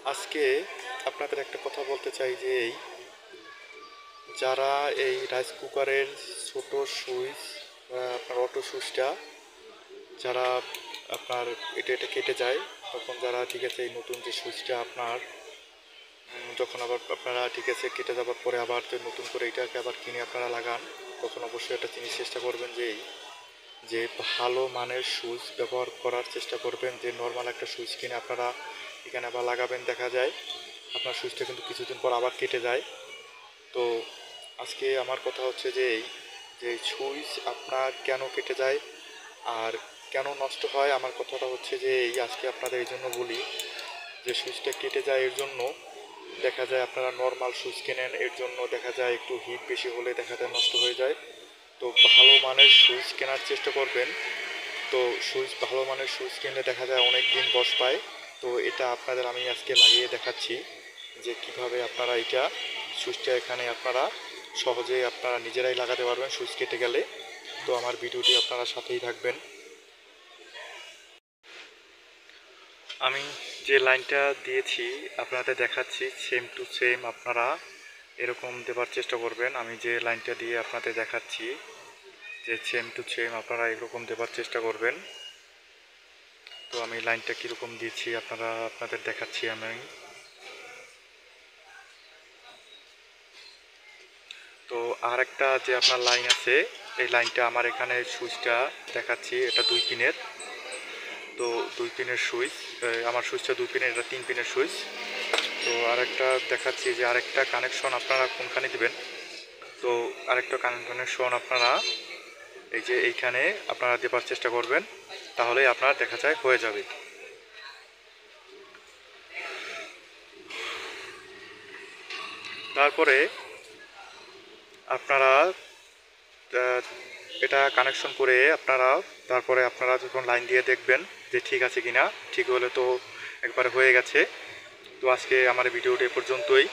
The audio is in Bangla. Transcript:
আজকে আপনাদের একটা কথা বলতে চাই যে যারা এই রাইস কুকারের ছোট সুইচ বা আপনার অটো সুইচটা যারা আপনার এটা কেটে যায়, তখন যারা ঠিক আছে এই নতুন যে সুইচটা আপনার যখন আবার আপনারা ঠিক আছে কেটে যাওয়ার পরে আবার যে নতুন করে এটাকে আবার কিনে আপনারা লাগান, তখন অবশ্যই একটা জিনিস চেষ্টা করবেন যে ভালো মানের সুইচ ব্যবহার করার চেষ্টা করবেন। যে নর্মাল একটা সুইচ কিনে আপনারা এখানে আবার লাগাবেন, দেখা যায় আপনার সুইচটা কিন্তু কিছুদিন পর আবার কেটে যায়। তো আজকে আমার কথা হচ্ছে যে সুইচ আপনার কেন কেটে যায় আর কেন নষ্ট হয়, আমার কথাটা হচ্ছে আজকে আপনাদের এই জন্য বলি যে সুইচটা কেটে যায় এর জন্য দেখা যায় আপনারা নর্মাল সুইচ কেনেন, এর জন্য দেখা যায় একটু হিট বেশি হলে দেখা যায় নষ্ট হয়ে যায়। তো ভালো মানের সুইচ কেনার চেষ্টা করবেন। তো ভালো মানের সুইচ কিনলে দেখা যায় অনেক দিন বস পায়। তো এটা আপনাদের আমি আজকে লাগিয়ে দেখাচ্ছি যে কিভাবে আপনারা এটা সুইচটা এখানে আপনারা সহজেই আপনারা নিজেরাই লাগাতে পারবেন সুইচ কেটে গেলে। তো আমার ভিডিওটি আপনারা সাথেই থাকবেন। আমি যে লাইনটা দিয়েছি আপনাদের দেখাচ্ছি, সেম টু সেম আপনারা এরকম দেবার চেষ্টা করবেন। আমি যে লাইনটা দিয়ে আপনাদের দেখাচ্ছি যে সেম টু সেম আপনারা এরকম দেবার চেষ্টা করবেন। তো আমি লাইনটা কীরকম দিয়েছি আপনাদের দেখাচ্ছি। আমি তো আর একটা যে আপনার লাইন আছে, এই লাইনটা আমার এখানে সুইচটা দেখাচ্ছি, এটা 2 পিনের। তো 2 পিনের সুইচ, আমার সুইচটা 2 পিনের, এটা 3 পিনের সুইচ। তো আরেকটা দেখাচ্ছি যে আরেকটা কানেকশন আপনারা কোনখানে দিবেন। তো আরেকটা কানেকশন আপনারা এই যে এইখানে আপনারা দেবার চেষ্টা করবেন, তাহলেই আপনার দেখা যায় হয়ে যাবে। তারপরে আপনারা এটা কানেকশন করে তারপরে আপনারা যখন লাইন দিয়ে দেখবেন যে ঠিক আছে কিনা, ঠিক হলে তো একবারে হয়ে গেছে। তো আজকে আমার ভিডিওটা এ পর্যন্তই।